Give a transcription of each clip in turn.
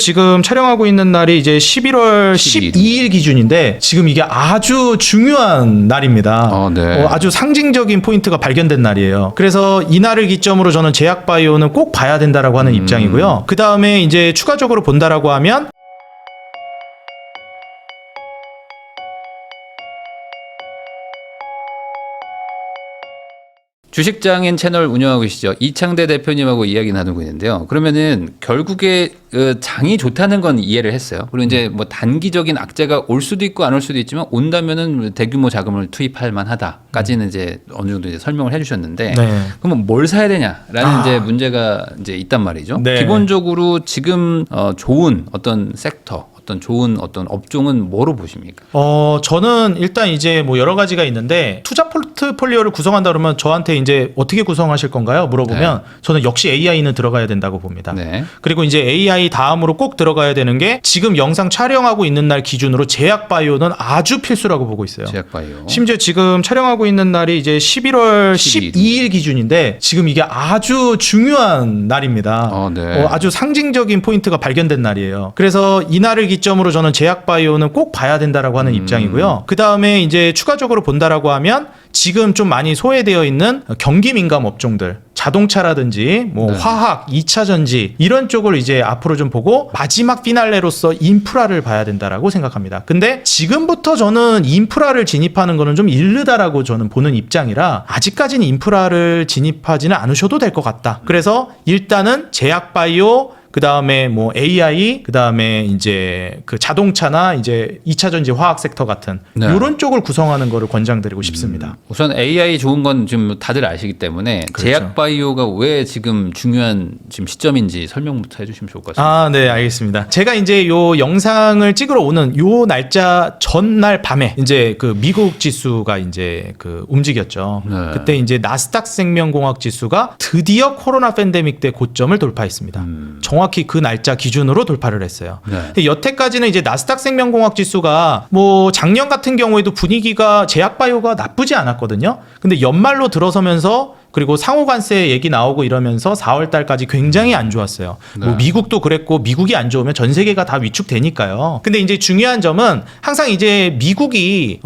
지금 촬영하고 있는 날이 이제 11월 12일 기준인데 지금 이게 아주 중요한 날입니다. 네. 아주 상징적인 포인트가 발견된 날이에요. 그래서 이 날을 기점으로 저는 제약바이오는 꼭 봐야 된다라고 하는 입장이고요. 그 다음에 이제 추가적으로 본다라고 하면 주식장인 채널 운영하고 계시죠. 이창대 대표님하고 이야기 나누고 있는데요. 그러면은 결국에 장이 좋다는 건 이해를 했어요. 그리고 이제 뭐 단기적인 악재가 올 수도 있고 안 올 수도 있지만 온다면은 대규모 자금을 투입할 만하다까지는 이제 어느 정도 이제 설명을 해주셨는데, 네. 그러면 뭘 사야 되냐라는 이제 문제가 이제 있단 말이죠. 네. 기본적으로 지금 좋은 어떤 섹터, 어떤 좋은 어떤 업종은 뭐로 보십니까? 저는 일단 이제 뭐 여러 가지가 있는데 투자 포트폴리오를 구성한다 그러면 저한테 이제 어떻게 구성하실 건가요? 물어보면 저는 역시 AI는 들어가야 된다고 봅니다. 네. 그리고 이제 AI 다음으로 꼭 들어가야 되는 게 지금 영상 촬영하고 있는 날 기준으로 제약바이오는 아주 필수라고 보고 있어요. 제약바이오. 심지어 지금 촬영하고 있는 날이 이제 11월 12일 기준인데 지금 이게 아주 중요한 날입니다. 네. 아주 상징적인 포인트가 발견된 날이에요. 그래서 이 날을 기점으로 저는 제약바이오는 꼭 봐야 된다라고 하는 입장이고요. 그 다음에 이제 추가적으로 본다라고 하면 지금 좀 많이 소외되어 있는 경기 민감 업종들, 자동차라든지 뭐 화학, 2차 전지 이런 쪽을 이제 앞으로 좀 보고 마지막 피날레로서 인프라를 봐야 된다라고 생각합니다. 근데 지금부터 저는 인프라를 진입하는 거는 좀 이르다라고 저는 보는 입장이라 아직까지는 인프라를 진입하지는 않으셔도 될 것 같다. 그래서 일단은 제약바이오 그 다음에 뭐 AI, 그 다음에 이제 그 자동차나 이제 2차 전지 화학 섹터 같은 이런 쪽을 구성하는 거를 권장드리고 싶습니다. 우선 AI 좋은 건 지금 다들 아시기 때문에 그렇죠. 제약바이오가 왜 지금 중요한 지금 시점인지 설명부터 해주시면 좋을 것 같습니다. 네, 알겠습니다. 제가 이제 요 영상을 찍으러 오는 요 날짜 전날 밤에 이제 그 미국 지수가 이제 그 움직였죠. 네. 그때 이제 나스닥 생명공학 지수가 드디어 코로나 팬데믹 때 고점을 돌파했습니다. 정확히 그 날짜 기준으로 돌파를 했어요. 네. 근데 여태까지는 이제 나스닥 생명공학 지수가 뭐 작년 같은 경우에도 분위기가 제약바이오가 나쁘지 않았거든요. 근데 연말로 들어서면서 그리고 상호관세 얘기 나오고 이러면서 4월 달까지 굉장히 안 좋았어요. 뭐 미국도 그랬고 미국이 안 좋으면 전 세계가 다 위축되니까요. 근데 이제 중요한 점은 항상 이제 미국이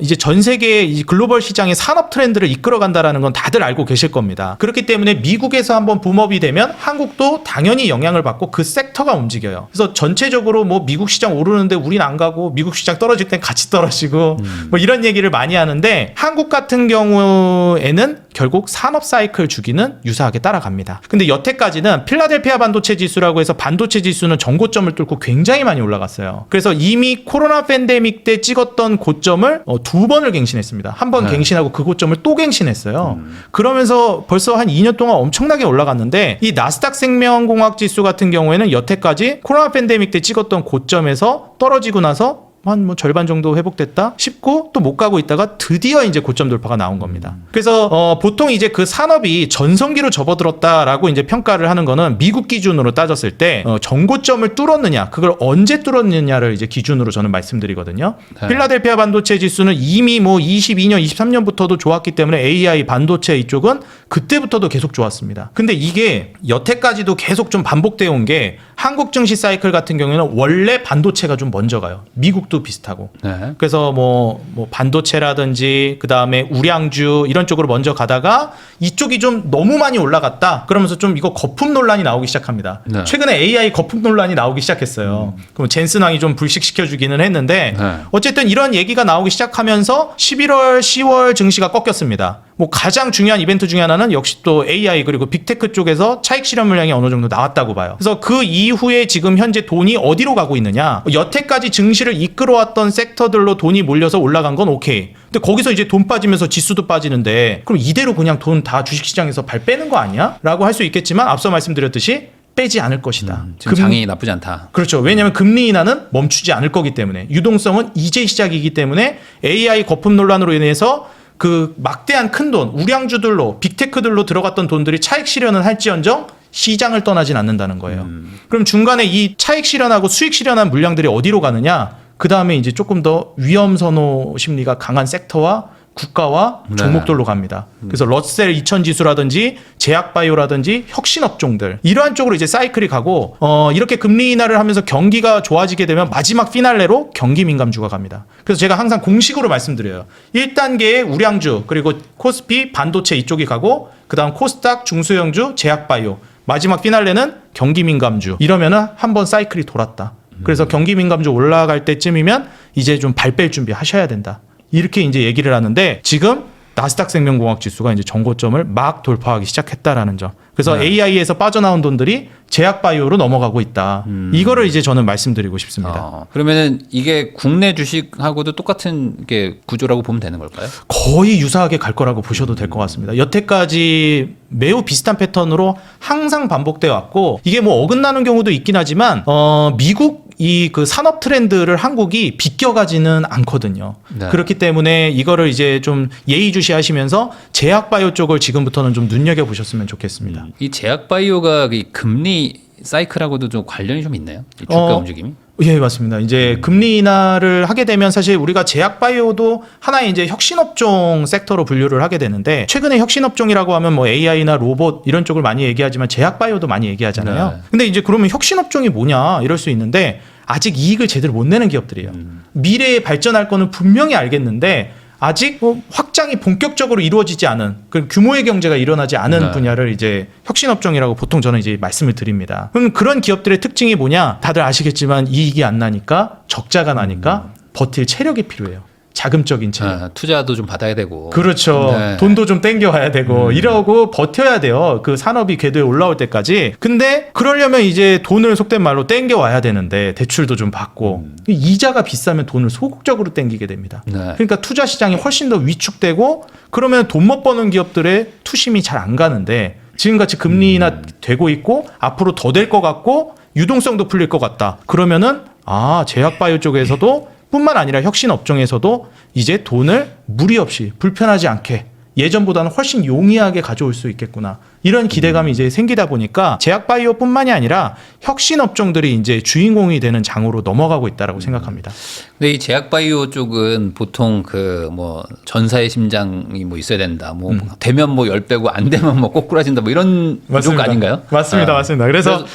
이제 전 세계 이 글로벌 시장의 산업 트렌드를 이끌어간다라는 건 다들 알고 계실 겁니다. 그렇기 때문에 미국에서 한번 붐업이 되면 한국도 당연히 영향을 받고 그 섹터가 움직여요. 그래서 전체적으로 뭐 미국 시장 오르는데 우린 안 가고 미국 시장 떨어질 땐 같이 떨어지고 뭐 이런 얘기를 많이 하는데 한국 같은 경우에는 결국 산업 사이클 주기는 유사하게 따라갑니다. 근데 여태까지는 필라델피아 반도체 지수라고 해서 반도체 지수는 전고점을 뚫고 굉장히 많이 올라갔어요. 그래서 이미 코로나 팬데믹 때 찍었던 고점을 두 번을 갱신했습니다. 한 번 갱신하고 그 고점을 또 갱신했어요. 그러면서 벌써 한 2년 동안 엄청나게 올라갔는데 이 나스닥 생명공학 지수 같은 경우에는 여태까지 코로나 팬데믹 때 찍었던 고점에서 떨어지고 나서 한 뭐 절반 정도 회복됐다 싶고 또 못 가고 있다가 드디어 이제 고점 돌파가 나온 겁니다. 그래서 보통 이제 그 산업이 전성기로 접어들었다라고 이제 평가를 하는 거는 미국 기준으로 따졌을 때 전고점을 뚫었느냐, 그걸 언제 뚫었느냐를 이제 기준으로 저는 말씀드리거든요. 네. 필라델피아 반도체 지수는 이미 뭐 22년, 23년부터도 좋았기 때문에 AI 반도체 이쪽은 그때부터도 계속 좋았습니다. 근데 이게 여태까지도 계속 좀 반복되어 온 게 한국 증시 사이클 같은 경우에는 원래 반도체가 좀 먼저 가요. 미국도 비슷하고. 네. 그래서 뭐 반도체라든지 그 다음에 우량주 이런 쪽으로 먼저 가다가 이쪽이 좀 너무 많이 올라갔다. 그러면서 좀 이거 거품 논란이 나오기 시작합니다. 네. 최근에 AI 거품 논란이 나오기 시작했어요. 그럼 젠슨왕이 좀 불식시켜주기는 했는데 어쨌든 이런 얘기가 나오기 시작하면서 11월, 10월 증시가 꺾였습니다. 뭐 가장 중요한 이벤트 중에 하나는 역시 또 AI 그리고 빅테크 쪽에서 차익 실현 물량이 어느 정도 나왔다고 봐요. 그래서 그 이후에 지금 현재 돈이 어디로 가고 있느냐? 여태까지 증시를 이끌어왔던 섹터들로 돈이 몰려서 올라간 건 오케이. 근데 거기서 이제 돈 빠지면서 지수도 빠지는데 그럼 이대로 그냥 돈 다 주식시장에서 발 빼는 거 아니야? 라고 할 수 있겠지만 앞서 말씀드렸듯이 빼지 않을 것이다. 지금 장이 나쁘지 않다. 그렇죠. 왜냐하면 금리 인하는 멈추지 않을 거기 때문에 유동성은 이제 시작이기 때문에 AI 거품 논란으로 인해서 그 막대한 큰 돈, 우량주들로 빅테크들로 들어갔던 돈들이 차익 실현은 할지언정 시장을 떠나진 않는다는 거예요. 그럼 중간에 이 차익 실현하고 수익 실현한 물량들이 어디로 가느냐? 그 다음에 이제 조금 더 위험 선호 심리가 강한 섹터와 국가와 네. 종목들로 갑니다. 그래서 러셀 2000 지수라든지 제약바이오라든지 혁신업종들 이러한 쪽으로 이제 사이클이 가고 이렇게 금리 인하를 하면서 경기가 좋아지게 되면 마지막 피날레로 경기민감주가 갑니다. 그래서 제가 항상 공식으로 말씀드려요. 1단계의 우량주 그리고 코스피 반도체 이쪽이 가고 그다음 코스닥 중소형주 제약바이오 마지막 피날레는 경기민감주 이러면은 한번 사이클이 돌았다. 그래서 경기민감주 올라갈 때쯤이면 이제 좀 발 뺄 준비 하셔야 된다. 이렇게 이제 얘기를 하는데 지금 나스닥 생명공학 지수가 이제 정고점을 막 돌파하기 시작했다라는 점. 그래서 AI에서 빠져나온 돈들이 제약바이오로 넘어가고 있다. 이거를 이제 저는 말씀드리고 싶습니다. 그러면은 이게 국내 주식하고도 똑같은 게 구조라고 보면 되는 걸까요? 거의 유사하게 갈 거라고 보셔도 될 것 같습니다. 여태까지 매우 비슷한 패턴으로 항상 반복돼 왔고 이게 뭐 어긋나는 경우도 있긴 하지만 미국 이 그 산업 트렌드를 한국이 비껴가지는 않거든요. 네. 그렇기 때문에 이거를 이제 좀 예의주시하시면서 제약바이오 쪽을 지금부터는 좀 눈여겨 보셨으면 좋겠습니다. 이 제약바이오가 이 금리 사이클하고도 좀 관련이 좀 있나요? 이 주가 움직임이? 예, 맞습니다. 이제 금리 인하를 하게 되면 사실 우리가 제약바이오도 하나의 이제 혁신업종 섹터로 분류를 하게 되는데 최근에 혁신업종이라고 하면 뭐 AI나 로봇 이런 쪽을 많이 얘기하지만 제약바이오도 많이 얘기하잖아요. 네. 근데 이제 그러면 혁신업종이 뭐냐 이럴 수 있는데 아직 이익을 제대로 못 내는 기업들이에요. 미래에 발전할 거는 분명히 알겠는데 아직 확장이 본격적으로 이루어지지 않은 그 규모의 경제가 일어나지 않은 네. 분야를 이제 혁신업종이라고 보통 저는 이제 말씀을 드립니다. 그럼 그런 기업들의 특징이 뭐냐? 다들 아시겠지만 이익이 안 나니까 적자가 나니까 버틸 체력이 필요해요. 자금적인 체력. 투자도 좀 받아야 되고. 그렇죠. 네. 돈도 좀 땡겨와야 되고 이러고 버텨야 돼요. 그 산업이 궤도에 올라올 때까지. 근데 그러려면 이제 돈을 속된 말로 땡겨와야 되는데 대출도 좀 받고 이자가 비싸면 돈을 소극적으로 땡기게 됩니다. 네. 그러니까 투자 시장이 훨씬 더 위축되고 그러면 돈 못 버는 기업들의 투심이 잘 안 가는데 지금같이 금리 인하 되고 있고 앞으로 더 될 것 같고 유동성도 풀릴 것 같다. 그러면은 제약바이오 쪽에서도 뿐만 아니라 혁신 업종에서도 이제 돈을 무리 없이 불편하지 않게 예전보다는 훨씬 용이하게 가져올 수 있겠구나. 이런 기대감이 이제 생기다 보니까 제약바이오뿐만이 아니라 혁신 업종들이 이제 주인공이 되는 장으로 넘어가고 있다라고 생각합니다. 근데 이 제약바이오 쪽은 보통 그 뭐 전사의 심장이 뭐 있어야 된다. 뭐 되면 뭐 10배고 안 되면 뭐 꼬꾸라진다. 뭐 이런 쪽 아닌가요? 맞습니다. 맞습니다. 그래서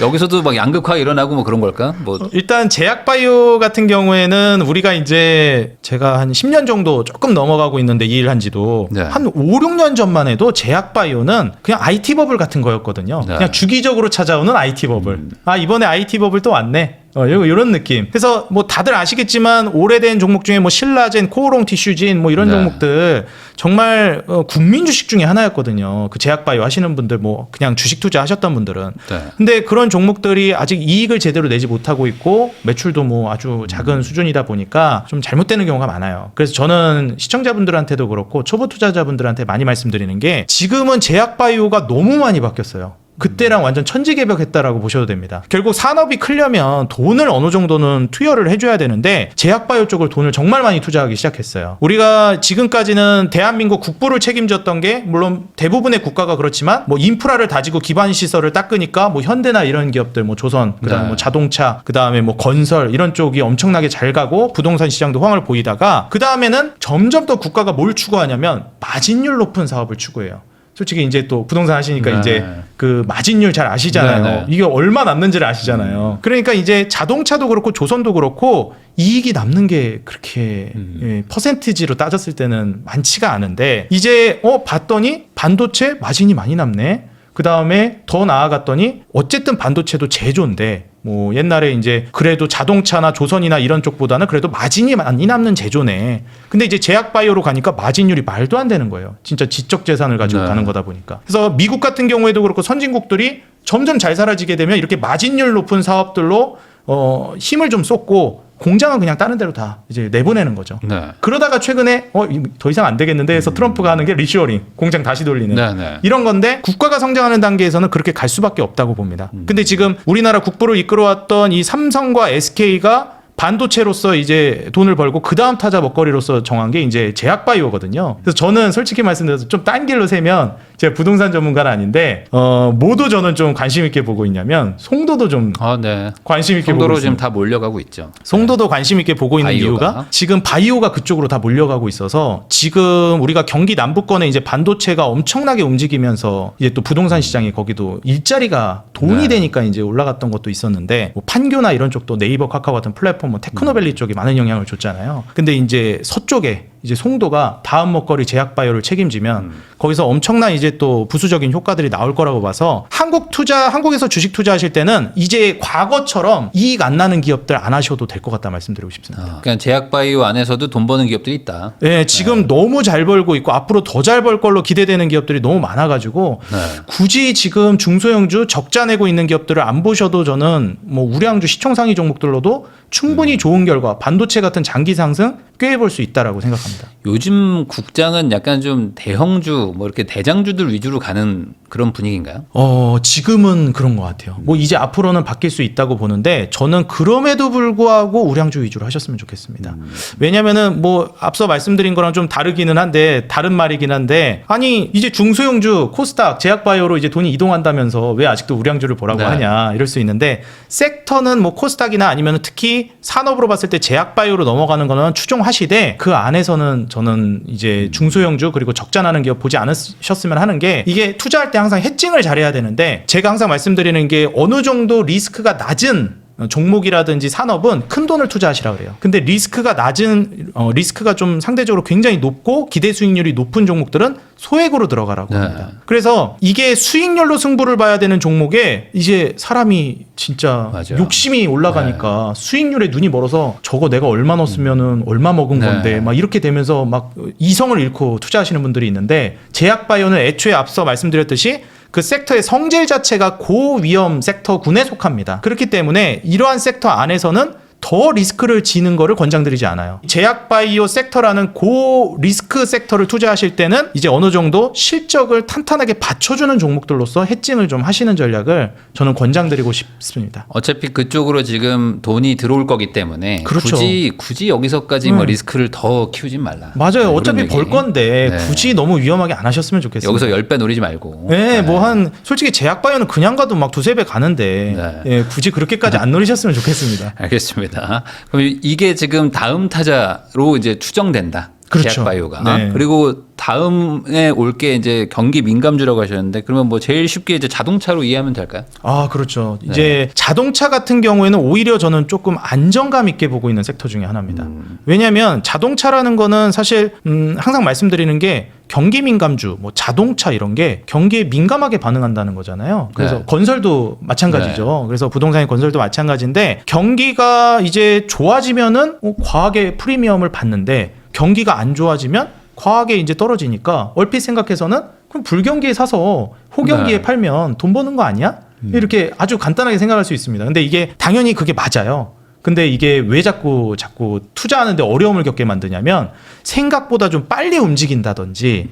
여기서도 막 양극화 일어나고 뭐 그런 걸까? 뭐 일단 제약바이오 같은 경우에는 우리가 이제 제가 한 10년 정도 조금 넘어가고 있는데 이 일 한지도 네. 한 5, 6년 전만 해도 제약바이오는 그냥 IT 버블 같은 거였거든요. 네. 그냥 주기적으로 찾아오는 IT 버블. 이번에 IT 버블 또 왔네. 이런 느낌. 그래서 뭐 다들 아시겠지만 오래된 종목 중에 뭐 신라젠, 코오롱 티슈진 뭐 이런 네. 종목들 정말 국민 주식 중에 하나였거든요. 그 제약바이오 하시는 분들 뭐 그냥 주식 투자하셨던 분들은. 네. 근데 그런 종목들이 아직 이익을 제대로 내지 못하고 있고 매출도 뭐 아주 작은 수준이다 보니까 좀 잘못되는 경우가 많아요. 그래서 저는 시청자분들한테도 그렇고 초보 투자자분들한테 많이 말씀드리는 게 지금은 제약바이오가 너무 많이 바뀌었어요. 그때랑 완전 천지개벽했다라고 보셔도 됩니다. 결국 산업이 크려면 돈을 어느 정도는 투여를 해줘야 되는데 제약바이오 쪽을 돈을 정말 많이 투자하기 시작했어요. 우리가 지금까지는 대한민국 국부를 책임졌던 게 물론 대부분의 국가가 그렇지만 뭐 인프라를 다지고 기반 시설을 닦으니까 뭐 현대나 이런 기업들 뭐 조선 그다음에 네. 뭐 자동차 그다음에 뭐 건설 이런 쪽이 엄청나게 잘 가고 부동산 시장도 호황을 보이다가 그다음에는 점점 더 국가가 뭘 추구하냐면 마진율 높은 사업을 추구해요. 솔직히 이제 또 부동산 하시니까 네. 이제 그 마진율 잘 아시잖아요. 네. 이게 얼마 남는지를 아시잖아요. 그러니까 이제 자동차도 그렇고 조선도 그렇고 이익이 남는 게 그렇게 퍼센티지로 따졌을 때는 많지가 않은데 이제 봤더니 반도체 마진이 많이 남네. 그 다음에 더 나아갔더니 어쨌든 반도체도 제조인데 뭐 옛날에 이제 그래도 자동차나 조선이나 이런 쪽보다는 그래도 마진이 많이 남는 제조네. 근데 이제 제약바이오로 가니까 마진율이 말도 안 되는 거예요. 진짜 지적 재산을 가지고 네. 가는 거다 보니까. 그래서 미국 같은 경우에도 그렇고 선진국들이 점점 잘 살아지게 되면 이렇게 마진율 높은 사업들로 힘을 좀 쏟고 공장은 그냥 다른 데로 다 이제 내보내는 거죠. 네. 그러다가 최근에 더 이상 안 되겠는데 해서 트럼프가 하는 게 리쇼어링, 공장 다시 돌리는 네, 네. 이런 건데 국가가 성장하는 단계에서는 그렇게 갈 수밖에 없다고 봅니다. 근데 지금 우리나라 국부를 이끌어왔던 이 삼성과 SK가 반도체로서 이제 돈을 벌고 그 다음 타자 먹거리로서 정한 게 이제 제약바이오거든요. 그래서 저는 솔직히 말씀드려서 좀 딴 길로 세면 제가 부동산 전문가는 아닌데 뭐도 저는 좀 관심 있게 보고 있냐면 송도도 좀 네. 관심 있게 보고 송도로 있습니다. 지금 다 몰려가고 있죠. 송도도 관심 있게 보고 있는 바이오가. 이유가 지금 바이오가 그쪽으로 다 몰려가고 있어서 지금 우리가 경기 남부권에 이제 반도체가 엄청나게 움직이면서 이제 또 부동산 시장이 거기도 일자리가 돈이 네. 되니까 이제 올라갔던 것도 있었는데 뭐 판교나 이런 쪽도 네이버 카카오 같은 플랫폼 뭐 테크노밸리 쪽에 많은 영향을 줬잖아요. 근데 이제 서쪽에 이제 송도가 다음 먹거리 제약바이오를 책임지면 거기서 엄청난 이제 또 부수적인 효과들이 나올 거라고 봐서 한국에서 주식 투자하실 때는 이제 과거처럼 이익 안 나는 기업들 안 하셔도 될 것 같다 말씀드리고 싶습니다. 그냥 제약바이오 안에서도 돈 버는 기업들이 있다. 네, 지금 너무 잘 벌고 있고 앞으로 더 잘 벌 걸로 기대되는 기업들이 너무 많아가지고 네. 굳이 지금 중소형주 적자 내고 있는 기업들을 안 보셔도 저는 뭐 우량주 시총상위 종목들로도 충분히 좋은 결과 반도체 같은 장기 상승 꾀해볼 수 있다라고 생각합니다. 요즘 국장은 약간 좀 대형주 뭐 이렇게 대장주들 위주로 가는 그런 분위기인가요? 지금은 그런 것 같아요. 뭐 이제 앞으로는 바뀔 수 있다고 보는데 저는 그럼에도 불구하고 우량주 위주로 하셨으면 좋겠습니다. 왜냐면은 뭐 앞서 말씀드린 거랑 좀 다르기는 한데 다른 말이긴 한데 아니 이제 중소형주 코스닥 제약바이오로 이제 돈이 이동한다면서 왜 아직도 우량주를 보라고 네. 하냐 이럴 수 있는데 섹터는 뭐 코스닥이나 아니면 특히 산업으로 봤을 때 제약바이오로 넘어가는 거는 추종하시되 그 안에서는 저는 이제 중소형주 그리고 적자 나는 기업 보지 않으셨으면 하는 게 이게 투자할 때 항상 해칭을 잘해야 되는데 제가 항상 말씀드리는 게 어느 정도 리스크가 낮은 종목이라든지 산업은 큰 돈을 투자하시라 그래요. 근데 리스크가 좀 상대적으로 굉장히 높고 기대 수익률이 높은 종목들은 소액으로 들어가라고 합니다. 그래서 이게 수익률로 승부를 봐야 되는 종목에 이제 사람이 진짜 맞아요. 욕심이 올라가니까 수익률에 눈이 멀어서 저거 내가 얼마 넣었으면은 얼마 먹은 네. 건데 막 이렇게 되면서 막 이성을 잃고 투자하시는 분들이 있는데 제약바이오는 애초에 앞서 말씀드렸듯이 그 섹터의 성질 자체가 고위험 섹터군에 속합니다. 그렇기 때문에 이러한 섹터 안에서는 더 리스크를 지는 거를 권장드리지 않아요. 제약바이오 섹터라는 고리스크 섹터를 투자하실 때는 이제 어느 정도 실적을 탄탄하게 받쳐주는 종목들로서 해칭을 좀 하시는 전략을 저는 권장드리고 싶습니다. 어차피 그쪽으로 지금 돈이 들어올 거기 때문에 그렇죠. 굳이 여기서까지 뭐 리스크를 더 키우진 말라. 맞아요. 네, 어차피 그런 벌 얘기. 건데 네. 굳이 너무 위험하게 안 하셨으면 좋겠어요. 여기서 10배 노리지 말고. 네, 뭐 한 솔직히 제약바이오는 그냥 가도 막 두세 배 가는데 네. 예, 굳이 그렇게까지 안 노리셨으면 좋겠습니다. 알겠습니다. 그럼 이게 지금 다음 타자로 이제 추정된다. 그렇죠. 제약바이오가. 네. 그리고 다음에 올 게 이제 경기 민감주라고 하셨는데 그러면 뭐 제일 쉽게 이제 자동차로 이해하면 될까요? 아, 그렇죠. 이제 자동차 같은 경우에는 오히려 저는 조금 안정감 있게 보고 있는 섹터 중에 하나입니다. 왜냐하면 자동차라는 거는 사실 항상 말씀드리는 게 경기 민감주, 뭐 자동차 이런 게 경기에 민감하게 반응한다는 거잖아요. 그래서 네. 건설도 마찬가지죠. 그래서 부동산의 건설도 마찬가지인데 경기가 이제 좋아지면은 과하게 프리미엄을 받는데 경기가 안 좋아지면 과하게 이제 떨어지니까 얼핏 생각해서는 그럼 불경기에 사서 호경기에 네. 팔면 돈 버는 거 아니야? 이렇게 아주 간단하게 생각할 수 있습니다. 근데 이게 당연히 그게 맞아요. 근데 이게 왜 자꾸 투자하는데 어려움을 겪게 만드냐면 생각보다 좀 빨리 움직인다든지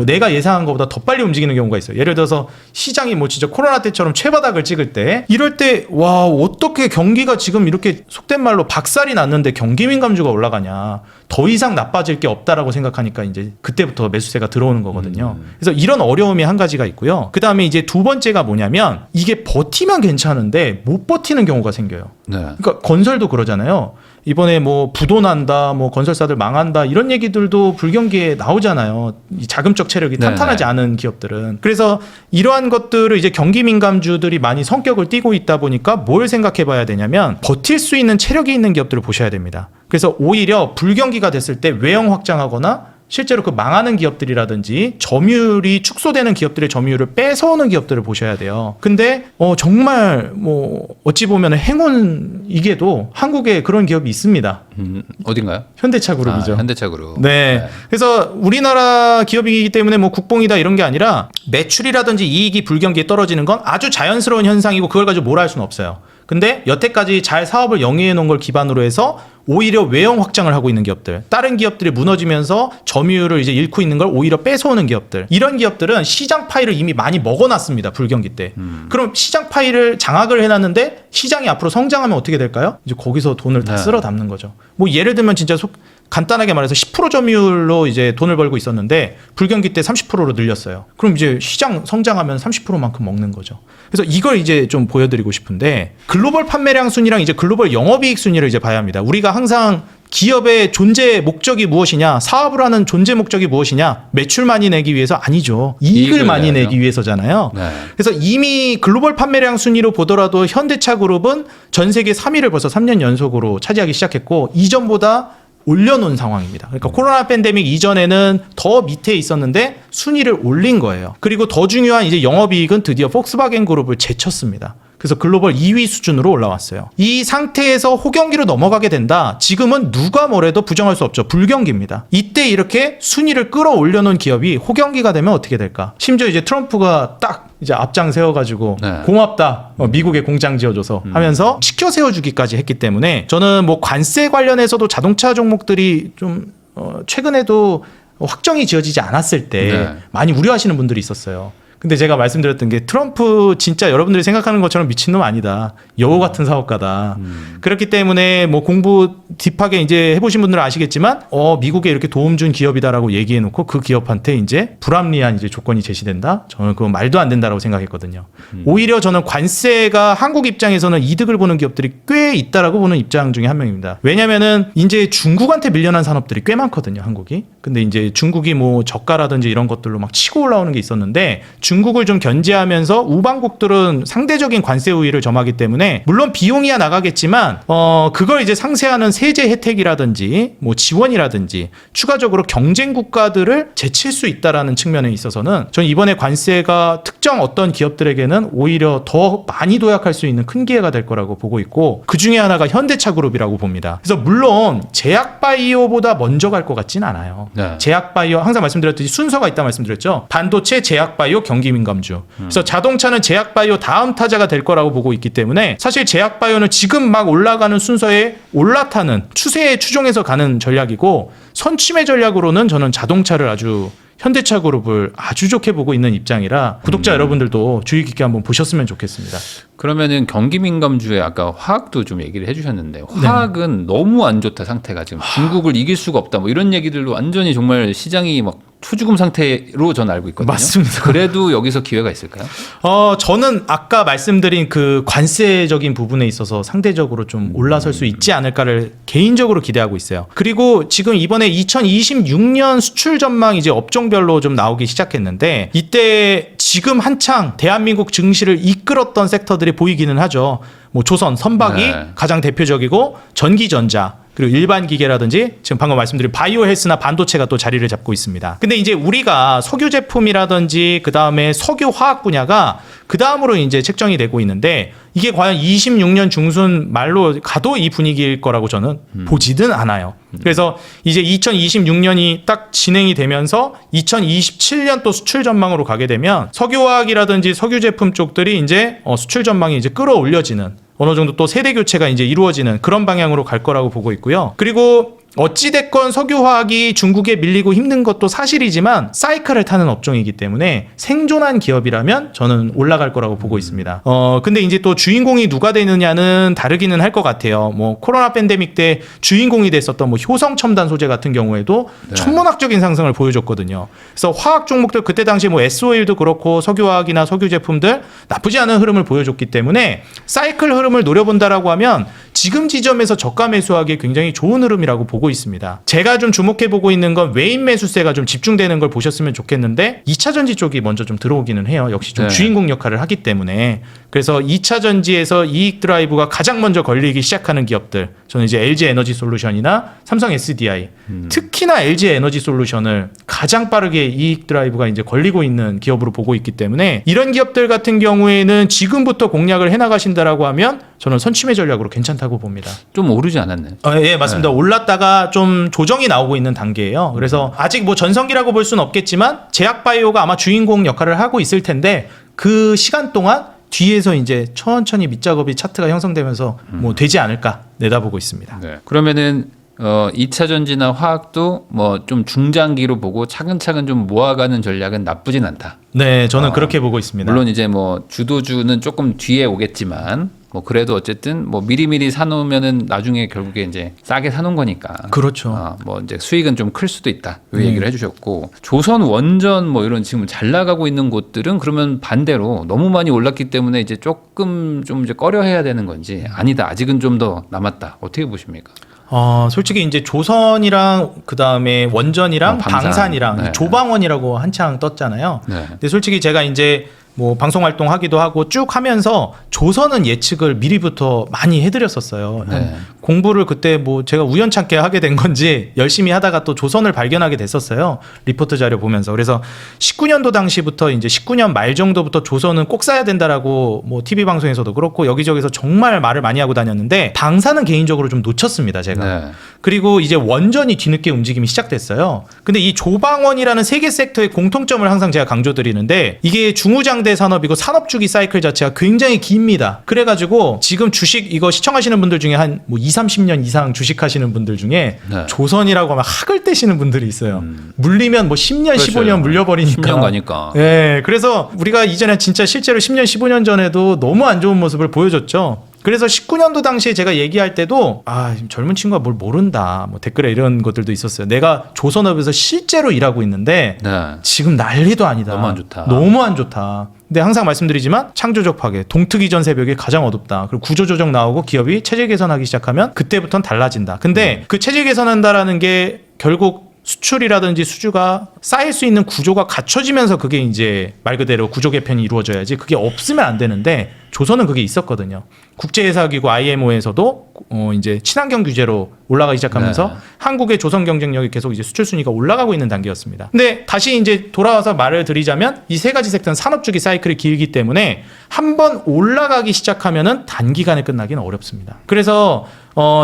내가 예상한 것보다 더 빨리 움직이는 경우가 있어요. 예를 들어서 시장이 뭐 진짜 코로나 때처럼 최바닥을 찍을 때 이럴 때 와 어떻게 경기가 지금 이렇게 속된 말로 박살이 났는데 경기 민감주가 올라가냐 더 이상 나빠질 게 없다라고 생각하니까 이제 그때부터 매수세가 들어오는 거거든요. 그래서 이런 어려움이 한 가지가 있고요. 그 다음에 이제 두 번째가 뭐냐면 이게 버티면 괜찮은데 못 버티는 경우가 생겨요. 네. 그러니까 건설도 그러잖아요. 이번에 뭐 부도 난다, 뭐 건설사들 망한다 이런 얘기들도 불경기에 나오잖아요. 이 자금적 체력이 탄탄하지 않은 기업들은. 그래서 이러한 것들을 이제 경기 민감주들이 많이 성격을 띠고 있다 보니까 뭘 생각해봐야 되냐면 버틸 수 있는 체력이 있는 기업들을 보셔야 됩니다. 그래서 오히려 불경기가 됐을 때 외형 확장하거나 실제로 그 망하는 기업들이라든지 점유율이 축소되는 기업들의 점유율을 뺏어오는 기업들을 보셔야 돼요. 근데 정말 뭐 어찌 보면 행운이게도 한국에 그런 기업이 있습니다. 어딘가요? 현대차 그룹이죠. 현대차 그룹. 네. 그래서 우리나라 기업이기 때문에 뭐 국뽕이다 이런 게 아니라 매출이라든지 이익이 불경기에 떨어지는 건 아주 자연스러운 현상이고 그걸 가지고 뭐라 할 수는 없어요. 근데 여태까지 잘 사업을 영위해 놓은 걸 기반으로 해서 오히려 외형 확장을 하고 있는 기업들, 다른 기업들이 무너지면서 점유율을 이제 잃고 있는 걸 오히려 뺏어오는 기업들, 이런 기업들은 시장 파이를 이미 많이 먹어놨습니다. 불경기 때. 그럼 시장 파이를 장악을 해놨는데 시장이 앞으로 성장하면 어떻게 될까요? 이제 거기서 돈을 다 쓸어 담는 거죠. 뭐 예를 들면 진짜 간단하게 말해서 10% 점유율로 이제 돈을 벌고 있었는데 불경기 때 30%로 늘렸어요. 그럼 이제 시장 성장하면 30%만큼 먹는 거죠. 그래서 이걸 이제 좀 보여드리고 싶은데 글로벌 판매량 순위랑 이제 글로벌 영업이익 순위를 이제 봐야 합니다. 우리가 항상 기업의 존재 목적이 무엇이냐, 사업을 하는 존재 목적이 무엇이냐, 매출 많이 내기 위해서 아니죠. 이익을 많이 내기 위해서잖아요. 네. 그래서 이미 글로벌 판매량 순위로 보더라도 현대차 그룹은 전 세계 3위를 벌써 3년 연속으로 차지하기 시작했고 이전보다 올려놓은 상황입니다. 그러니까 코로나 팬데믹 이전에는 더 밑에 있었는데 순위를 올린 거예요. 그리고 더 중요한 이제 영업이익은 드디어 폭스바겐 그룹을 제쳤습니다. 그래서 글로벌 2위 수준으로 올라왔어요. 이 상태에서 호경기로 넘어가게 된다. 지금은 누가 뭐래도 부정할 수 없죠. 불경기입니다. 이때 이렇게 순위를 끌어올려 놓은 기업이 호경기가 되면 어떻게 될까? 심지어 이제 트럼프가 딱 이제 앞장 세워가지고 네. 고맙다. 미국에 공장 지어줘서 하면서 시켜 세워주기까지 했기 때문에 저는 뭐 관세 관련해서도 자동차 종목들이 좀 최근에도 확정이 지어지지 않았을 때 네. 많이 우려하시는 분들이 있었어요. 근데 제가 말씀드렸던 게 트럼프 진짜 여러분들이 생각하는 것처럼 미친놈 아니다. 여우 같은 사업가다. 그렇기 때문에 뭐 공부 딥하게 이제 해보신 분들은 아시겠지만 미국에 이렇게 도움 준 기업이다라고 얘기해놓고 그 기업한테 이제 불합리한 이제 조건이 제시된다. 저는 그건 말도 안 된다라고 생각했거든요. 오히려 저는 관세가 한국 입장에서는 이득을 보는 기업들이 꽤 있다라고 보는 입장 중에 한 명입니다. 왜냐면은 이제 중국한테 밀려난 산업들이 꽤 많거든요, 한국이. 근데 이제 중국이 뭐 저가라든지 이런 것들로 막 치고 올라오는 게 있었는데 중국을 좀 견제하면서 우방국들은 상대적인 관세 우위를 점하기 때문에 물론 비용이야 나가겠지만 그걸 이제 상쇄하는 세제 혜택이라든지 뭐 지원이라든지 추가적으로 경쟁 국가들을 제칠 수 있다라는 측면에 있어서는 저는 이번에 관세가 특정 어떤 기업들에게는 오히려 더 많이 도약할 수 있는 큰 기회가 될 거라고 보고 있고 그 중에 하나가 현대차 그룹이라고 봅니다. 그래서 물론 제약바이오보다 먼저 갈 것 같진 않아요. 네. 제약바이오 항상 말씀드렸듯이 순서가 있다 말씀드렸죠. 반도체, 제약바이오, 경기민감주. 그래서 자동차는 제약바이오 다음 타자가 될 거라고 보고 있기 때문에 사실 제약바이오는 지금 막 올라가는 순서에 올라타는 추세에 추종해서 가는 전략이고 선취매 전략으로는 저는 자동차를 아주 현대차 그룹을 아주 좋게 보고 있는 입장이라 구독자 여러분들도 주의 깊게 한번 보셨으면 좋겠습니다. 그러면은 경기민감주에 아까 화학도 좀 얘기를 해주셨는데 화학은 너무 안 좋다 상태가 지금 중국을 이길 수가 없다 뭐 이런 얘기들로 완전히 정말 시장이 막 초죽음 상태로 전 알고 있거든요. 맞습니다. 그래도 여기서 기회가 있을까요? 저는 아까 말씀드린 그 관세적인 부분에 있어서 상대적으로 좀 올라설 수 있지 않을까를 개인적으로 기대하고 있어요. 그리고 지금 이번에 2026년 수출 전망 이제 업종별로 좀 나오기 시작했는데 이때 지금 한창 대한민국 증시를 이끌었던 섹터들이 보이기는 하죠. 뭐 조선, 선박이 네. 가장 대표적이고 전기전자 그리고 일반 기계라든지 지금 방금 말씀드린 바이오 헬스나 반도체가 또 자리를 잡고 있습니다. 근데 이제 우리가 석유 제품이라든지 그 다음에 석유 화학 분야가 그 다음으로 이제 책정이 되고 있는데 이게 과연 26년 중순 말로 가도 이 분위기일 거라고 저는 보지는 않아요. 그래서 이제 2026년이 딱 진행이 되면서 2027년 또 수출 전망으로 가게 되면 석유화학이라든지 석유 제품 쪽들이 이제 수출 전망이 이제 끌어올려지는 어느 정도 또 세대 교체가 이제 이루어지는 그런 방향으로 갈 거라고 보고 있고요. 그리고 어찌됐건 석유화학이 중국에 밀리고 힘든 것도 사실이지만 사이클을 타는 업종이기 때문에 생존한 기업이라면 저는 올라갈 거라고 보고 있습니다. 근데 이제 또 주인공이 누가 되느냐는 다르기는 할 것 같아요. 뭐 코로나 팬데믹 때 주인공이 됐었던 뭐 효성 첨단 소재 같은 경우에도 네. 천문학적인 상승을 보여줬거든요. 그래서 화학 종목들 그때 당시 뭐 S-오일도 그렇고 석유화학이나 석유 제품들 나쁘지 않은 흐름을 보여줬기 때문에 사이클 흐름을 노려본다라고 하면 지금 지점에서 저가 매수하기에 굉장히 좋은 흐름이라고 보고 있습니다. 제가 좀 주목해 보고 있는 건 외인 매수세가 좀 집중되는 걸 보셨으면 좋겠는데 2차 전지 쪽이 먼저 좀 들어오기는 해요. 역시 좀 네. 주인공 역할을 하기 때문에 그래서 2차 전지에서 이익 드라이브가 가장 먼저 걸리기 시작하는 기업들 저는 이제 LG 에너지 솔루션이나 삼성 SDI 특히나 LG 에너지 솔루션을 가장 빠르게 이익 드라이브가 이제 걸리고 있는 기업으로 보고 있기 때문에 이런 기업들 같은 경우에는 지금부터 공략을 해나가신다라고 하면 저는 선취매 전략으로 괜찮다고 봅니다. 좀 오르지 않았네. 예, 맞습니다. 올랐다가 좀 조정이 나오고 있는 단계예요. 그래서 아직 뭐 전성기라고 볼 수는 없겠지만 제약바이오가 아마 주인공 역할을 하고 있을 텐데 그 시간 동안 뒤에서 이제 천천히 밑작업이 차트가 형성되면서 뭐 되지 않을까 내다보고 있습니다. 네. 그러면은 2차 전지나 화학도 뭐 좀 중장기로 보고 차근차근 좀 모아가는 전략은 나쁘진 않다. 네, 저는 그렇게 보고 있습니다. 물론 이제 뭐 주도주는 조금 뒤에 오겠지만 뭐 그래도 어쨌든 뭐 미리미리 사놓으면은 나중에 결국에 이제 싸게 사놓은 거니까. 그렇죠. 뭐 이제 수익은 좀 클 수도 있다. 이 얘기를 해주셨고 조선 원전 뭐 이런 지금 잘 나가고 있는 곳들은 그러면 반대로 너무 많이 올랐기 때문에 이제 조금 좀 이제 꺼려해야 되는 건지 아니다. 아직은 좀 더 남았다. 어떻게 보십니까? 솔직히 이제 조선이랑 그 다음에 원전이랑 방산. 방산이랑 네. 조방원이라고 한창 떴잖아요. 네. 근데 솔직히 제가 이제 뭐 방송 활동하기도 하고 쭉 하면서 조선은 예측을 미리부터 많이 해드렸었어요. 네. 공부를 그때 뭐 제가 우연찮게 하게 된 건지 열심히 하다가 또 조선을 발견하게 됐었어요. 리포트 자료 보면서. 그래서 19년도 당시부터 이제 19년 말 정도부터 조선은 꼭 사야 된다라고 뭐 TV 방송에서도 그렇고 여기저기서 정말 말을 많이 하고 다녔는데 방사는 개인적으로 좀 놓쳤습니다, 제가. 네. 그리고 이제 원전이 뒤늦게 움직임이 시작됐어요. 근데 이 조방원이라는 세 개 섹터의 공통점을 항상 제가 강조드리는데 이게 중후장대 산업이고 산업주기 사이클 자체가 굉장히 깁니다. 그래가지고 지금 주식 이거 시청하시는 분들 중에 한 뭐 20-30년 이상 주식하시는 분들 중에 네. 조선이라고 하면 학을 떼시는 분들이 있어요. 물리면 뭐 10년, 그렇죠. 15년 물려버리니까. 10년 가니까. 네, 그래서 우리가 이전에 진짜 실제로 10년, 15년 전에도 너무 안 좋은 모습을 보여줬죠. 그래서 19년도 당시에 제가 얘기할 때도 젊은 친구가 뭘 모른다 뭐 댓글에 이런 것들도 있었어요. 내가 조선업에서 실제로 일하고 있는데 네. 지금 난리도 아니다. 너무 안 좋다. 너무 안 좋다. 근데 항상 말씀드리지만 창조적 파괴, 동트기 전 새벽이 가장 어둡다. 그리고 구조조정 나오고 기업이 체질 개선하기 시작하면 그때부터는 달라진다. 근데 그 체질 개선한다라는 게 결국 수출이라든지 수주가 쌓일 수 있는 구조가 갖춰지면서 그게 이제 말 그대로 구조 개편이 이루어져야지 그게 없으면 안 되는데 조선은 그게 있었거든요. 국제회사기구 IMO에서도 이제 친환경 규제로 올라가기 시작하면서 네. 한국의 조선 경쟁력이 계속 이제 수출 순위가 올라가고 있는 단계였습니다. 근데 다시 이제 돌아와서 말을 드리자면 이 세 가지 섹터는 산업주기 사이클이 길기 때문에 한번 올라가기 시작하면은 단기간에 끝나기는 어렵습니다. 그래서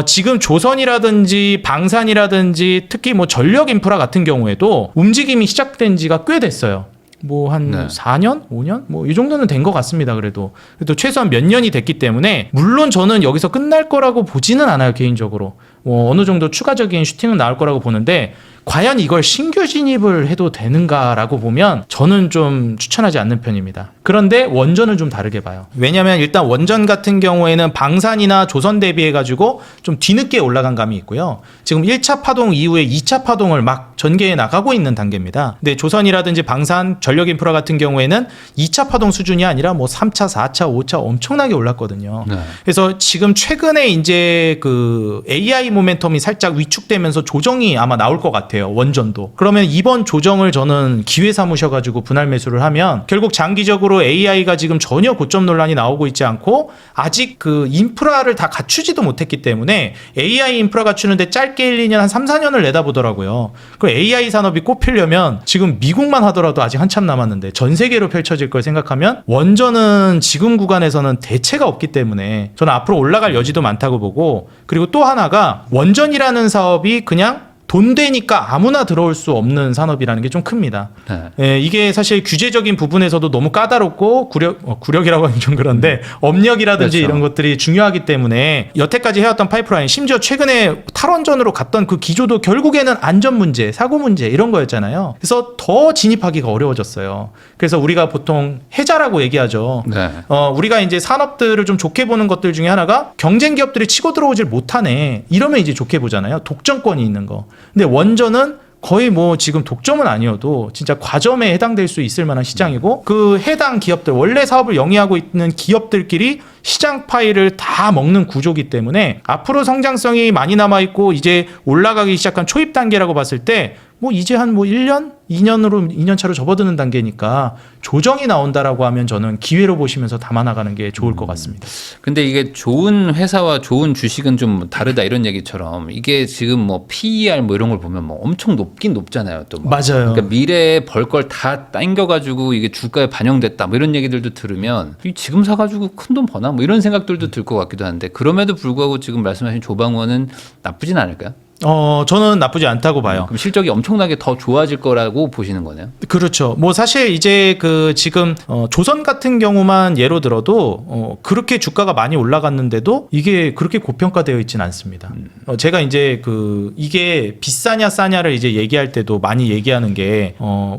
지금 조선이라든지 방산이라든지 특히 뭐 전력 인프라 같은 경우에도 움직임이 시작된 지가 꽤 됐어요. 뭐 한 네. 4년, 5년 뭐 이 정도는 된 것 같습니다. 그래도 최소한 몇 년이 됐기 때문에 물론 저는 여기서 끝날 거라고 보지는 않아요. 개인적으로 어느 정도 추가적인 슈팅은 나올 거라고 보는데 과연 이걸 신규 진입을 해도 되는가라고 보면 저는 좀 추천하지 않는 편입니다. 그런데 원전은 좀 다르게 봐요. 왜냐하면 일단 원전 같은 경우에는 방산이나 조선 대비해가지고 좀 뒤늦게 올라간 감이 있고요. 지금 1차 파동 이후에 2차 파동을 막 전개해 나가고 있는 단계입니다. 근데 조선이라든지 방산, 전력 인프라 같은 경우에는 2차 파동 수준이 아니라 뭐 3차, 4차, 5차 엄청나게 올랐거든요. 네. 그래서 지금 최근에 이제 그 AI 모멘텀이 살짝 위축되면서 조정이 아마 나올 것 같아요. 원전도. 그러면 이번 조정을 저는 기회 삼으셔가지고 분할 매수를 하면 결국 장기적으로 AI가 지금 전혀 고점 논란이 나오고 있지 않고 아직 그 인프라를 다 갖추지도 못했기 때문에 AI 인프라 갖추는데 짧게 1, 2년 한 3, 4년을 내다보더라고요. 그 AI 산업이 꼽히려면 지금 미국만 하더라도 아직 한참 남았는데 전 세계로 펼쳐질 걸 생각하면 원전은 지금 구간에서는 대체가 없기 때문에 저는 앞으로 올라갈 여지도 많다고 보고 그리고 또 하나가 원전이라는 사업이 그냥 돈 되니까 아무나 들어올 수 없는 산업이라는 게 좀 큽니다. 네. 예, 이게 사실 규제적인 부분에서도 너무 까다롭고 구력이라고 하긴 좀 그런데 업력이라든지 그렇죠. 이런 것들이 중요하기 때문에 여태까지 해왔던 파이프라인 심지어 최근에 탈원전으로 갔던 그 기조도 결국에는 안전 문제, 사고 문제 이런 거였잖아요. 그래서 더 진입하기가 어려워졌어요. 그래서 우리가 보통 해자라고 얘기하죠. 네. 우리가 이제 산업들을 좀 좋게 보는 것들 중에 하나가 경쟁 기업들이 치고 들어오질 못하네. 이러면 이제 좋게 보잖아요. 독점권이 있는 거. 근데 원전은 거의 뭐 지금 독점은 아니어도 진짜 과점에 해당될 수 있을 만한 시장이고 그 해당 기업들 원래 사업을 영위하고 있는 기업들끼리 시장 파이를 다 먹는 구조기 때문에 앞으로 성장성이 많이 남아있고 이제 올라가기 시작한 초입 단계라고 봤을 때 뭐 이제 한 뭐 1년? 2년 차로 접어드는 단계니까 조정이 나온다라고 하면 저는 기회로 보시면서 담아나가는 게 좋을 것 같습니다. 근데 이게 좋은 회사와 좋은 주식은 좀 다르다 이런 얘기처럼 이게 지금 뭐 PER 뭐 이런 걸 보면 뭐 엄청 높긴 높잖아요. 또 뭐. 맞아요. 그러니까 미래에 벌 걸 다 땡겨가지고 이게 주가에 반영됐다 뭐 이런 얘기들도 들으면 지금 사가지고 큰 돈 버나 뭐 이런 생각들도 들 것 같기도 한데 그럼에도 불구하고 지금 말씀하신 조방원은 나쁘진 않을까요? 저는 나쁘지 않다고 봐요. 그럼 실적이 엄청나게 더 좋아질 거라고 보시는 거네요. 그렇죠. 뭐 사실 이제 그 지금 조선 같은 경우만 예로 들어도 그렇게 주가가 많이 올라갔는데도 이게 그렇게 고평가되어 있지는 않습니다. 제가 이제 이게 비싸냐 싸냐를 이제 얘기할 때도 많이 얘기하는 게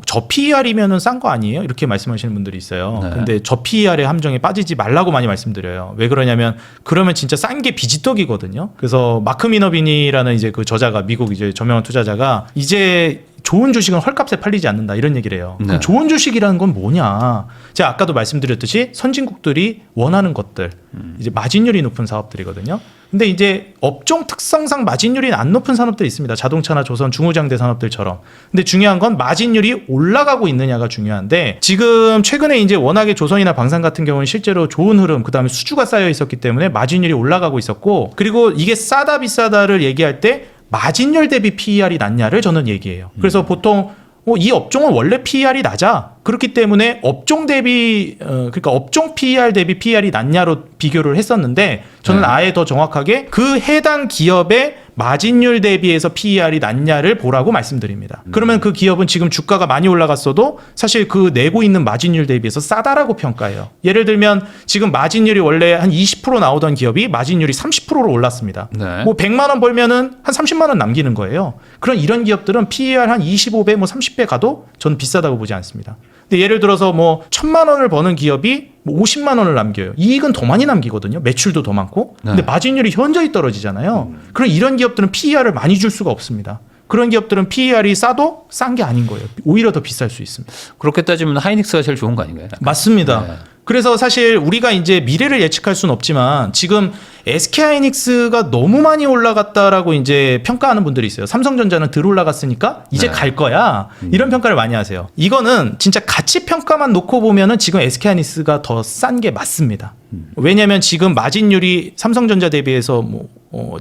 저 PER이면은 싼 거 아니에요? 이렇게 말씀하시는 분들이 있어요. 네. 근데 저 PER의 함정에 빠지지 말라고 많이 말씀드려요. 왜 그러냐면 그러면 진짜 싼 게 비지떡이거든요. 그래서 마크 미너비니라는 이제 그 저자가 미국 이제 저명한 투자자가 이제 좋은 주식은 헐값에 팔리지 않는다 이런 얘기를 해요. 네. 그럼 좋은 주식이라는 건 뭐냐? 제가 아까도 말씀드렸듯이 선진국들이 원하는 것들 이제 마진율이 높은 사업들이거든요. 근데 이제 업종 특성상 마진율이 안 높은 산업들이 있습니다. 자동차나 조선, 중후장대 산업들처럼. 근데 중요한 건 마진율이 올라가고 있느냐가 중요한데 지금 최근에 이제 워낙에 조선이나 방산 같은 경우는 실제로 좋은 흐름, 그다음에 수주가 쌓여 있었기 때문에 마진율이 올라가고 있었고 그리고 이게 싸다 비싸다를 얘기할 때 마진율 대비 PER이 낮냐를 저는 얘기해요. 그래서 보통 이 업종은 원래 PER이 낮아. 그렇기 때문에 업종 대비 그러니까 업종 PER 대비 PER이 낮냐로 비교를 했었는데 저는 네. 아예 더 정확하게 그 해당 기업의 마진율 대비해서 PER이 낮냐를 보라고 말씀드립니다. 그러면 그 기업은 지금 주가가 많이 올라갔어도 사실 그 내고 있는 마진율 대비해서 싸다라고 평가해요. 예를 들면 지금 마진율이 원래 한 20% 나오던 기업이 마진율이 30%로 올랐습니다. 네. 뭐 100만 원 벌면은 한 30만 원 남기는 거예요. 그런 이런 기업들은 PER 한 25배 뭐 30배 가도 저는 비싸다고 보지 않습니다. 근데 예를 들어서 뭐 1,000만 원을 버는 기업이 뭐 50만 원을 남겨요. 이익은 더 많이 남기거든요. 매출도 더 많고. 근데 네. 마진율이 현저히 떨어지잖아요. 그럼 이런 기업들은 PER을 많이 줄 수가 없습니다. 그런 기업들은 PER이 싸도 싼 게 아닌 거예요. 오히려 더 비쌀 수 있습니다. 그렇게 따지면 하이닉스가 제일 좋은 거 아닌가요? 맞습니다. 네. 그래서 사실 우리가 이제 미래를 예측할 수는 없지만 지금 SK하이닉스가 너무 많이 올라갔다라고 이제 평가하는 분들이 있어요. 삼성전자는 덜 올라갔으니까 이제 네. 갈 거야. 이런 평가를 많이 하세요. 이거는 진짜 가치 평가만 놓고 보면은 지금 SK하이닉스가 더 싼 게 맞습니다. 왜냐하면 지금 마진율이 삼성전자 대비해서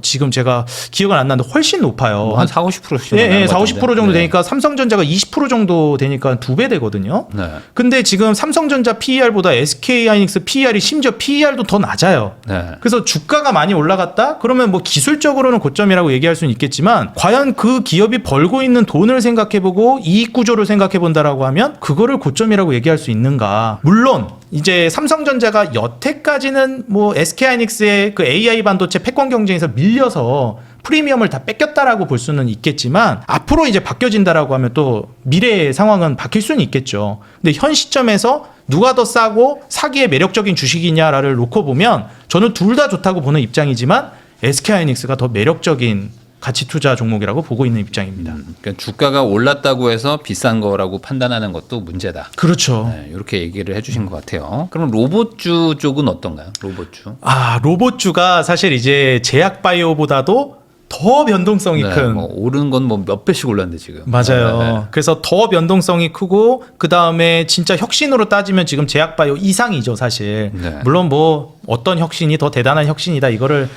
지금 제가 기억은 안 나는데 훨씬 높아요. 뭐한 4, 50%씩. 예, 4, 50% 정도 되니까 삼성전자가 20% 정도 되니까 2배 되거든요. 네. 근데 지금 삼성전자 PER보다 SK하이닉스 PER이 심지어 PER도 더 낮아요. 네. 그래서 주가가 많이 올라갔다? 그러면 뭐 기술적으로는 고점이라고 얘기할 수는 있겠지만 과연 그 기업이 벌고 있는 돈을 생각해보고 이익 구조를 생각해본다라고 하면 그거를 고점이라고 얘기할 수 있는가? 물론 이제 삼성전자가 여태까지는 뭐 SK하이닉스의 그 AI 반도체 패권 경쟁에서 밀려서 프리미엄을 다 뺏겼다라고 볼 수는 있겠지만 앞으로 이제 바뀌어진다라고 하면 또 미래의 상황은 바뀔 수는 있겠죠. 근데 현 시점에서 누가 더 싸고 사기에 매력적인 주식이냐를 놓고 보면 저는 둘 다 좋다고 보는 입장이지만 SK하이닉스가 더 매력적인 가치 투자 종목이라고 보고 있는 입장입니다. 그러니까 주가가 올랐다고 해서 비싼 거라고 판단하는 것도 문제다. 그렇죠. 네, 이렇게 얘기를 해주신 것 같아요. 그럼 로봇주 쪽은 어떤가요? 로봇주. 로봇주가 사실 이제 제약바이오보다도 더 변동성이 네, 큰. 뭐 오르는 건 뭐 몇 배씩 올랐는데 지금. 맞아요. 네, 네. 그래서 더 변동성이 크고 그 다음에 진짜 혁신으로 따지면 지금 제약바이오 이상이죠, 사실. 네. 물론 뭐 어떤 혁신이 더 대단한 혁신이다 이거를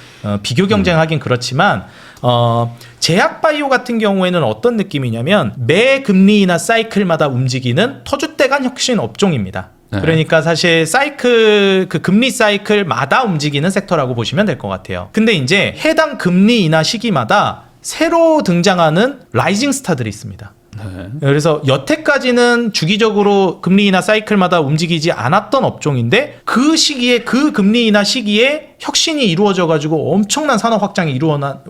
비교 경쟁하긴 그렇지만 제약바이오 같은 경우에는 어떤 느낌이냐면 매 금리나 사이클마다 움직이는 터줏대감 혁신 업종입니다. 네. 그러니까 사실 사이클 그 금리 사이클마다 움직이는 섹터라고 보시면 될 것 같아요. 근데 이제 해당 금리 인하 시기마다 새로 등장하는 라이징 스타들이 있습니다. 네. 그래서 여태까지는 주기적으로 금리 인하 사이클마다 움직이지 않았던 업종인데 그 시기에 그 금리 인하 시기에 혁신이 이루어져 가지고 엄청난 산업 확장이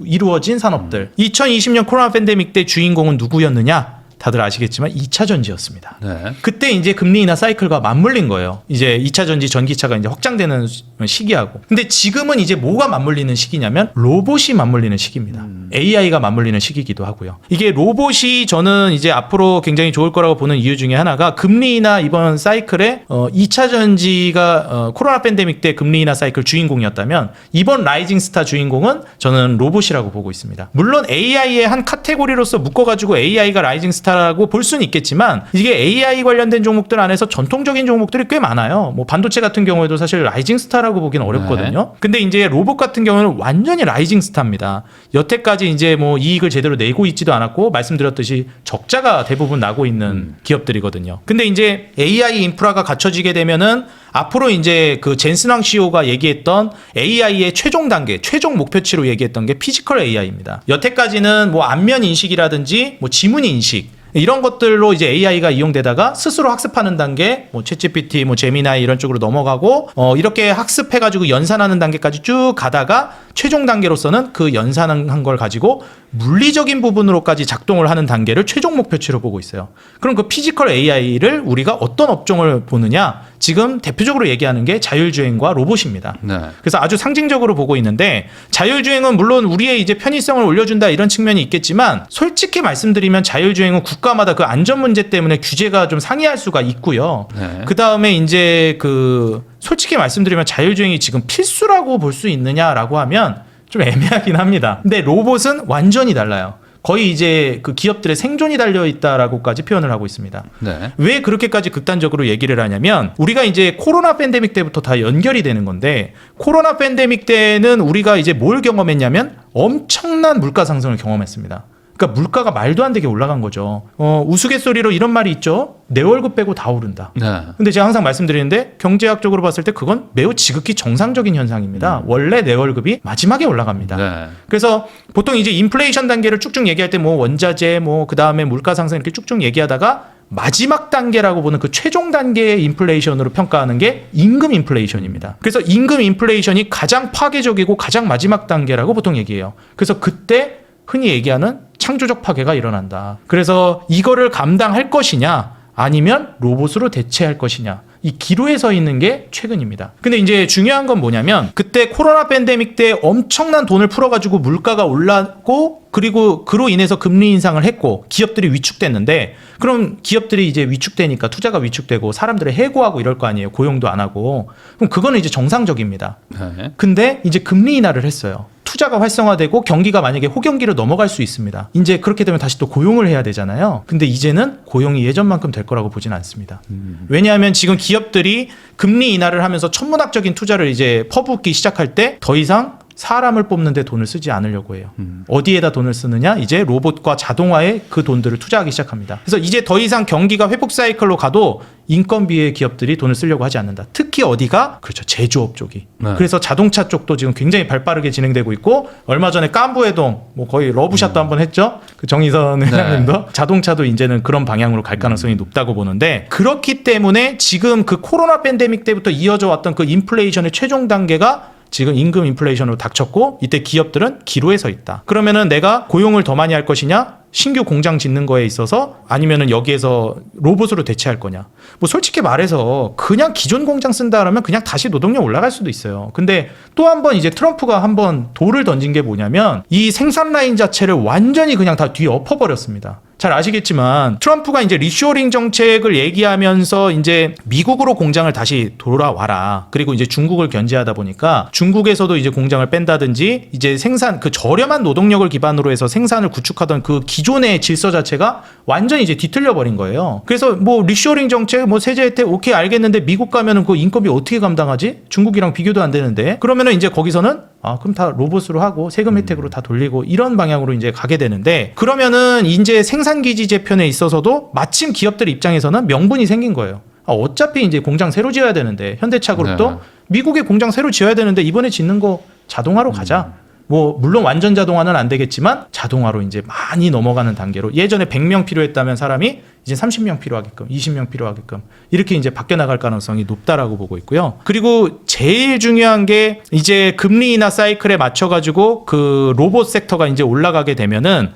이루어진 산업들. 2020년 코로나 팬데믹 때 주인공은 누구였느냐? 다들 아시겠지만 2차 전지였습니다. 네. 그때 이제 금리 인하 사이클과 맞물린 거예요. 이제 2차 전지 전기차가 이제 확장되는 시기하고. 근데 지금은 이제 뭐가 맞물리는 시기냐면 로봇이 맞물리는 시기입니다. AI가 맞물리는 시기이기도 하고요. 이게 로봇이 저는 이제 앞으로 굉장히 좋을 거라고 보는 이유 중에 하나가 금리 인하 이번 사이클에 2차 전지가 코로나 팬데믹 때 금리 인하 사이클 주인공이었다면 이번 라이징 스타 주인공은 저는 로봇이라고 보고 있습니다. 물론 AI의 한 카테고리로서 묶어가지고 AI가 라이징 스타 라고 볼 수는 있겠지만 이게 AI 관련된 종목들 안에서 전통적인 종목들이 꽤 많아요. 뭐 반도체 같은 경우에도 사실 라이징 스타라고 보기는 어렵거든요. 근데 이제 로봇 같은 경우는 완전히 라이징 스타입니다. 여태까지 아직까지 이제 뭐 이익을 제대로 내고 있지도 않았고 말씀드렸듯이 적자가 대부분 나고 있는 기업들이거든요. 근데 이제 AI 인프라가 갖춰지게 되면은 앞으로 이제 그 젠슨왕 CEO가 얘기했던 AI의 최종 단계, 최종 목표치로 얘기했던 게 피지컬 AI입니다. 여태까지는 뭐 안면 인식이라든지 뭐 지문 인식 이런 것들로 이제 AI가 이용되다가 스스로 학습하는 단계, 뭐 챗GPT, 뭐 제미나이 이런 쪽으로 넘어가고 이렇게 학습해가지고 연산하는 단계까지 쭉 가다가 최종 단계로서는 그 연산한 걸 가지고 물리적인 부분으로까지 작동을 하는 단계를 최종 목표치로 보고 있어요. 그럼 그 피지컬 AI를 우리가 어떤 업종을 보느냐? 지금 대표적으로 얘기하는 게 자율주행과 로봇입니다. 네. 그래서 아주 상징적으로 보고 있는데 자율주행은 물론 우리의 이제 편의성을 올려준다 이런 측면이 있겠지만 솔직히 말씀드리면 자율주행은 국가마다 그 안전 문제 때문에 규제가 좀 상이할 수가 있고요. 네. 그 다음에 이제 그 솔직히 말씀드리면 자율주행이 지금 필수라고 볼 수 있느냐라고 하면 좀 애매하긴 합니다. 근데 로봇은 완전히 달라요. 거의 이제 그 기업들의 생존이 달려 있다라고까지 표현을 하고 있습니다. 네. 왜 그렇게까지 극단적으로 얘기를 하냐면 우리가 이제 코로나 팬데믹 때부터 다 연결이 되는 건데 코로나 팬데믹 때는 우리가 이제 뭘 경험했냐면 엄청난 물가 상승을 경험했습니다. 그러니까 물가가 말도 안 되게 올라간 거죠. 우스갯소리로 이런 말이 있죠. 내 월급 빼고 다 오른다. 네. 근데 제가 항상 말씀드리는데 경제학적으로 봤을 때 그건 매우 지극히 정상적인 현상입니다. 원래 내 월급이 마지막에 올라갑니다. 네. 그래서 보통 이제 인플레이션 단계를 쭉쭉 얘기할 때 뭐 원자재 뭐 그다음에 물가 상승 이렇게 쭉쭉 얘기하다가 마지막 단계라고 보는 그 최종 단계의 인플레이션으로 평가하는 게 임금 인플레이션입니다. 그래서 임금 인플레이션이 가장 파괴적이고 가장 마지막 단계라고 보통 얘기해요. 그래서 그때 흔히 얘기하는 창조적 파괴가 일어난다. 그래서 이거를 감당할 것이냐 아니면 로봇으로 대체할 것이냐 이 기로에 서 있는 게 최근입니다. 근데 이제 중요한 건 뭐냐면 그때 코로나 팬데믹 때 엄청난 돈을 풀어가지고 물가가 올랐고 그리고 그로 인해서 금리 인상을 했고 기업들이 위축됐는데 그럼 기업들이 이제 위축되니까 투자가 위축되고 사람들을 해고하고 이럴 거 아니에요. 고용도 안 하고. 그럼 그거는 이제 정상적입니다. 네. 근데 이제 금리 인하를 했어요. 투자가 활성화되고 경기가 만약에 호경기로 넘어갈 수 있습니다. 이제 그렇게 되면 다시 또 고용을 해야 되잖아요. 근데 이제는 고용이 예전만큼 될 거라고 보지는 않습니다. 왜냐하면 지금 기업들이 금리 인하를 하면서 천문학적인 투자를 이제 퍼붓기 시작할 때 더 이상 사람을 뽑는데 돈을 쓰지 않으려고 해요. 어디에다 돈을 쓰느냐? 이제 로봇과 자동화에 그 돈들을 투자하기 시작합니다. 그래서 이제 더 이상 경기가 회복 사이클로 가도 인건비에 기업들이 돈을 쓰려고 하지 않는다. 특히 어디가? 그렇죠. 제조업 쪽이. 네. 그래서 자동차 쪽도 지금 굉장히 발빠르게 진행되고 있고 얼마 전에 깐부해동 뭐 거의 러브샷도 한번 했죠. 그 정의선 회장님도 자동차도 이제는 그런 방향으로 갈 가능성이 높다고 보는데 그렇기 때문에 지금 그 코로나 팬데믹 때부터 이어져 왔던 그 인플레이션의 최종 단계가 지금 임금 인플레이션으로 닥쳤고 이때 기업들은 기로에 서 있다. 그러면은 내가 고용을 더 많이 할 것이냐? 신규 공장 짓는 거에 있어서 아니면은 여기에서 로봇으로 대체할 거냐. 뭐 솔직히 말해서 그냥 기존 공장 쓴다 그러면 그냥 다시 노동력 올라갈 수도 있어요. 근데 또 한 번 이제 트럼프가 한번 돌을 던진 게 뭐냐면 이 생산 라인 자체를 완전히 그냥 다 뒤에 엎어버렸습니다. 잘 아시겠지만 트럼프가 이제 리쇼링 정책을 얘기하면서 이제 미국으로 공장을 다시 돌아와라. 그리고 이제 중국을 견제하다 보니까 중국에서도 이제 공장을 뺀다든지 이제 생산 그 저렴한 노동력을 기반으로 해서 생산을 구축하던 그 기존의 질서 자체가 완전히 이제 뒤틀려 버린 거예요. 그래서 뭐 리쇼링 정책 뭐 세제 혜택 오케이 알겠는데 미국 가면은 그 인건비 어떻게 감당하지? 중국이랑 비교도 안 되는데. 그러면은 이제 거기서는 그럼 다 로봇으로 하고 세금 혜택으로 다 돌리고 이런 방향으로 이제 가게 되는데 그러면은 이제 생산기지 재편에 있어서도 마침 기업들 입장에서는 명분이 생긴 거예요. 어차피 이제 공장 새로 지어야 되는데 현대차그룹도 네. 미국에 공장 새로 지어야 되는데 이번에 짓는 거 자동화로 가자. 뭐 물론 완전 자동화는 안 되겠지만 자동화로 이제 많이 넘어가는 단계로 예전에 100명 필요했다면 사람이 이제 30명 필요하게끔 20명 필요하게끔 이렇게 이제 바뀌어 나갈 가능성이 높다라고 보고 있고요. 그리고 제일 중요한 게 이제 금리 인하 사이클에 맞춰 가지고 그 로봇 섹터가 이제 올라가게 되면은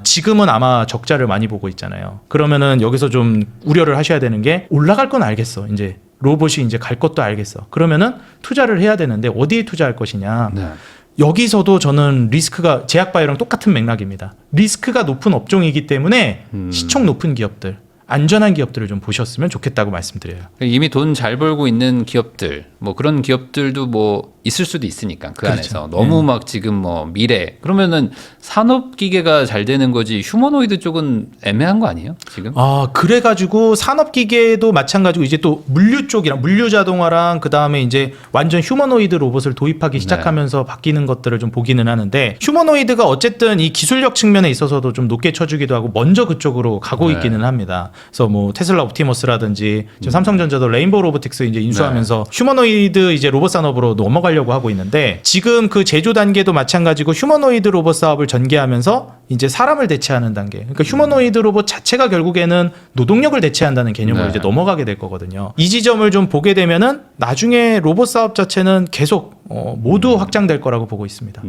지금은 아마 적자를 많이 보고 있잖아요. 그러면은 여기서 좀 우려를 하셔야 되는 게 올라갈 건 알겠어. 이제 로봇이 이제 갈 것도 알겠어. 그러면은 투자를 해야 되는데 어디에 투자할 것이냐. 네. 여기서도 저는 리스크가 제약바이오랑 똑같은 맥락입니다. 리스크가 높은 업종이기 때문에 시총 높은 기업들 안전한 기업들을 좀 보셨으면 좋겠다고 말씀드려요. 이미 돈 잘 벌고 있는 기업들, 뭐 그런 기업들도 뭐 있을 수도 있으니까 그 그렇죠. 안에서 너무 막 지금 뭐 미래 그러면은 산업 기계가 잘 되는 거지 휴머노이드 쪽은 애매한 거 아니에요 지금? 그래가지고 산업기계도 마찬가지고 이제 또 물류 쪽이랑 물류 자동화랑 그 다음에 이제 완전 휴머노이드 로봇을 도입하기 시작하면서 바뀌는 것들을 좀 보기는 하는데 휴머노이드가 어쨌든 이 기술력 측면에 있어서도 좀 높게 쳐주기도 하고 먼저 그쪽으로 가고 네. 있기는 합니다. 그래서 뭐 테슬라 옵티머스라든지 지금 삼성전자도 레인보우 로보틱스 이제 인수하면서 휴머노이드 이제 로봇 산업으로 넘어가려고 하고 있는데 지금 그 제조 단계도 마찬가지고 휴머노이드 로봇 사업을 전개하면서 이제 사람을 대체하는 단계. 그러니까 휴머노이드 로봇 자체가 결국에는 노동력을 대체한다는 개념으로 네. 이제 넘어가게 될 거거든요. 이 지점을 좀 보게 되면은 나중에 로봇 사업 자체는 계속 모두 확장될 거라고 보고 있습니다.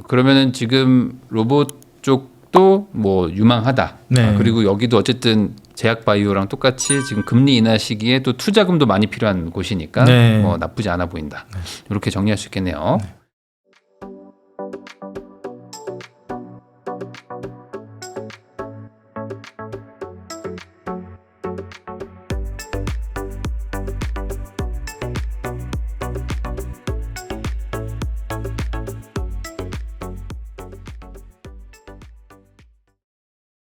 그러면은 지금 로봇 쪽도 뭐 유망하다. 네. 그리고 여기도 어쨌든 제약바이오랑 똑같이 지금 금리 인하 시기에 또 투자금도 많이 필요한 곳이니까 네. 뭐 나쁘지 않아 보인다. 이렇게 정리할 수 있겠네요.